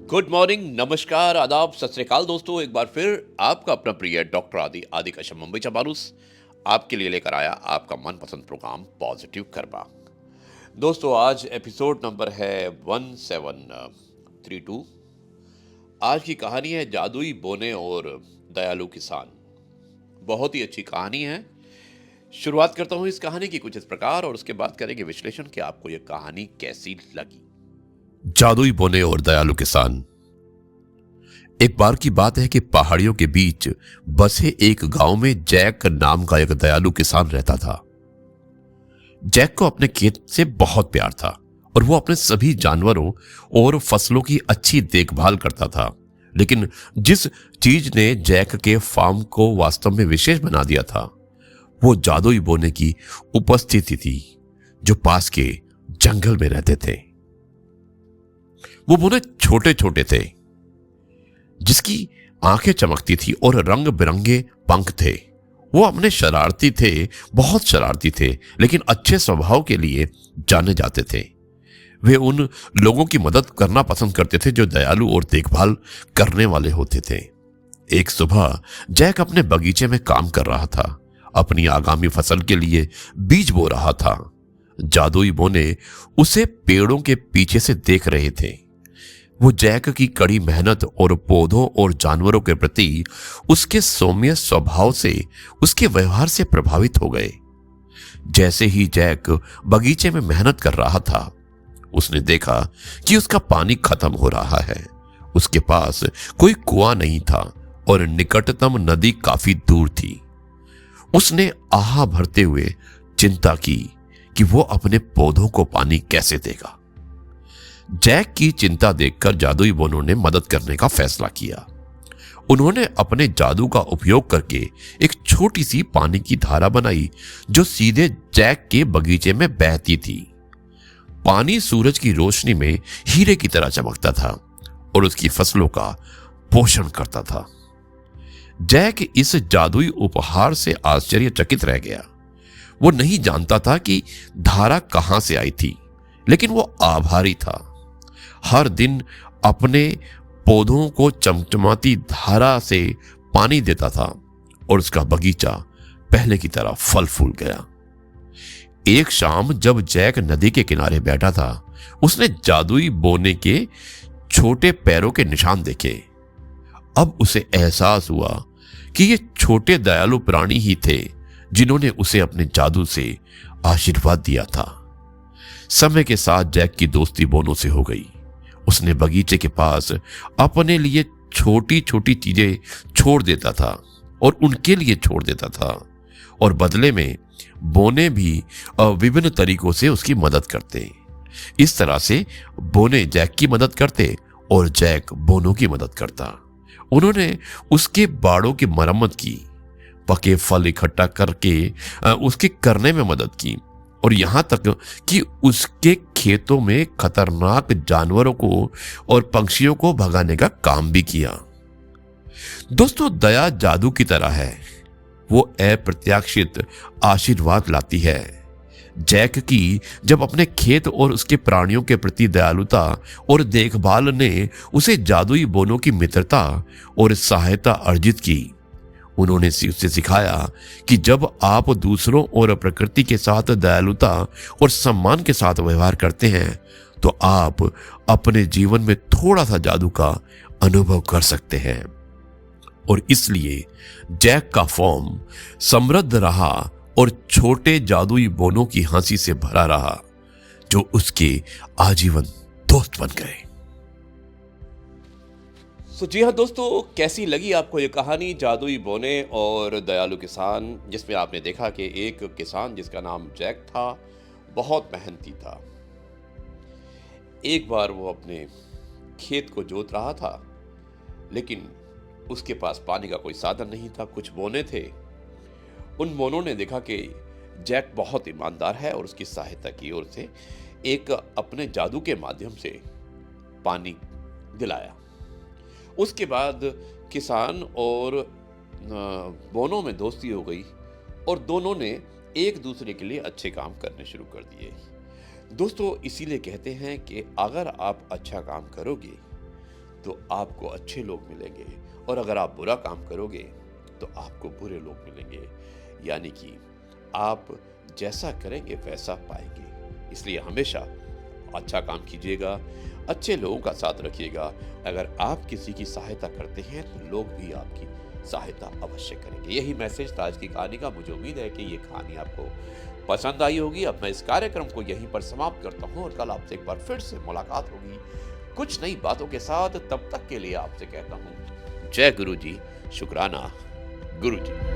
Good morning, नमस्कार, आदाब, सत श्री अकाल दोस्तों। एक बार फिर आपका अपना प्रिय डॉक्टर आदि आदि कश्यप मुंबई चंबारूस आपके लिए लेकर आया आपका मनपसंद प्रोग्राम पॉजिटिव कर्मा। दोस्तों आज एपिसोड नंबर है 1732। आज की कहानी है जादुई बोने और दयालु किसान। बहुत ही अच्छी कहानी है। शुरुआत करता हूं इस कहानी की कुछ इस प्रकार और उसके बाद करेंगे विश्लेषण कि आपको यह कहानी कैसी लगी। जादुई बोने और दयालु किसान। एक बार की बात है कि पहाड़ियों के बीच बसे एक गांव में जैक नाम का एक दयालु किसान रहता था। जैक को अपने खेत से बहुत प्यार था और वो अपने सभी जानवरों और फसलों की अच्छी देखभाल करता था। लेकिन जिस चीज ने जैक के फार्म को वास्तव में विशेष बना दिया था वो जादुई बोने की उपस्थिति थी, जो पास के जंगल में रहते थे। वो बोने छोटे छोटे थे, जिसकी आंखें चमकती थी और रंग बिरंगे पंख थे। वो अपने शरारती थे, बहुत शरारती थे, लेकिन अच्छे स्वभाव के लिए जाने जाते थे। वे उन लोगों की मदद करना पसंद करते थे जो दयालु और देखभाल करने वाले होते थे। एक सुबह जैक अपने बगीचे में काम कर रहा था, अपनी आगामी फसल के लिए बीज बो रहा था। जादुई बोने उसे पेड़ों के पीछे से देख रहे थे। वो जैक की कड़ी मेहनत और पौधों और जानवरों के प्रति उसके सौम्य स्वभाव से, उसके व्यवहार से प्रभावित हो गए। जैसे ही जैक बगीचे में मेहनत कर रहा था, उसने देखा कि उसका पानी खत्म हो रहा है। उसके पास कोई कुआं नहीं था और निकटतम नदी काफी दूर थी। उसने आह भरते हुए चिंता की कि वो अपने पौधों को पानी कैसे देगा। जैक की चिंता देखकर जादुई बोनों ने मदद करने का फैसला किया। उन्होंने अपने जादू का उपयोग करके एक छोटी सी पानी की धारा बनाई जो सीधे जैक के बगीचे में बहती थी। पानी सूरज की रोशनी में हीरे की तरह चमकता था और उसकी फसलों का पोषण करता था। जैक इस जादुई उपहार से आश्चर्यचकित रह गया। वो नहीं जानता था कि धारा कहां से आई थी, लेकिन वो आभारी था। हर दिन अपने पौधों को चमचमाती धारा से पानी देता था और उसका बगीचा पहले की तरह फल फूल गया। एक शाम जब जैक नदी के किनारे बैठा था, उसने जादुई बोने के छोटे पैरों के निशान देखे। अब उसे एहसास हुआ कि ये छोटे दयालु प्राणी ही थे जिन्होंने उसे अपने जादू से आशीर्वाद दिया था। समय के साथ जैक की दोस्ती बोनों से हो गई। उसने बगीचे के पास अपने लिए छोटी छोटी चीजें छोड़ देता था और उनके लिए छोड़ देता था, और बदले में बोने भी विभिन्न तरीकों से उसकी मदद करते। इस तरह से बोने जैक की मदद करते और जैक बोनों की मदद करता। उन्होंने उसके बाड़ों की मरम्मत की, पके फल इकट्ठा करके उसके करने में मदद की, और यहां तक कि उसके खेतों में खतरनाक जानवरों को और पंछियों को भगाने का काम भी किया। दोस्तों, दया जादू की तरह है। वो अप्रत्याशित आशीर्वाद लाती है। जैक की जब अपने खेत और उसके प्राणियों के प्रति दयालुता और देखभाल ने उसे जादुई बोनों की मित्रता और सहायता अर्जित की। उन्होंने उसे सिखाया कि जब आप दूसरों और प्रकृति के साथ दयालुता और सम्मान के साथ व्यवहार करते हैं तो आप अपने जीवन में थोड़ा सा जादू का अनुभव कर सकते हैं। और इसलिए जैक का फॉर्म समृद्ध रहा और छोटे जादुई बोनों की हंसी से भरा रहा, जो उसके आजीवन दोस्त बन गए। जी हाँ दोस्तों, कैसी लगी आपको ये कहानी जादुई बोने और दयालु किसान, जिसमें आपने देखा कि एक किसान जिसका नाम जैक था बहुत मेहनती था। एक बार वो अपने खेत को जोत रहा था, लेकिन उसके पास पानी का कोई साधन नहीं था। कुछ बोने थे। उन बोनों ने देखा कि जैक बहुत ईमानदार है और उसकी सहायता की ओर से एक अपने जादू के माध्यम से पानी दिलाया। उसके बाद किसान और बोनों में दोस्ती हो गई और दोनों ने एक दूसरे के लिए अच्छे काम करने शुरू कर दिए। दोस्तों, इसीलिए कहते हैं कि अगर आप अच्छा काम करोगे तो आपको अच्छे लोग मिलेंगे, और अगर आप बुरा काम करोगे तो आपको बुरे लोग मिलेंगे। यानी कि आप जैसा करेंगे वैसा पाएंगे। इसलिए हमेशा अच्छा काम कीजिएगा, अच्छे लोगों का साथ रखिएगा। अगर आप किसी की सहायता करते हैं तो लोग भी आपकी सहायता अवश्य करेंगे। यही मैसेज था आज की कहानी का। मुझे उम्मीद है कि ये कहानी आपको पसंद आई होगी। अब मैं इस कार्यक्रम को यहीं पर समाप्त करता हूँ, और कल आपसे एक बार फिर से मुलाकात होगी कुछ नई बातों के साथ। तब तक के लिए आपसे कहता हूँ जय गुरु जी, शुक्राना गुरु जी।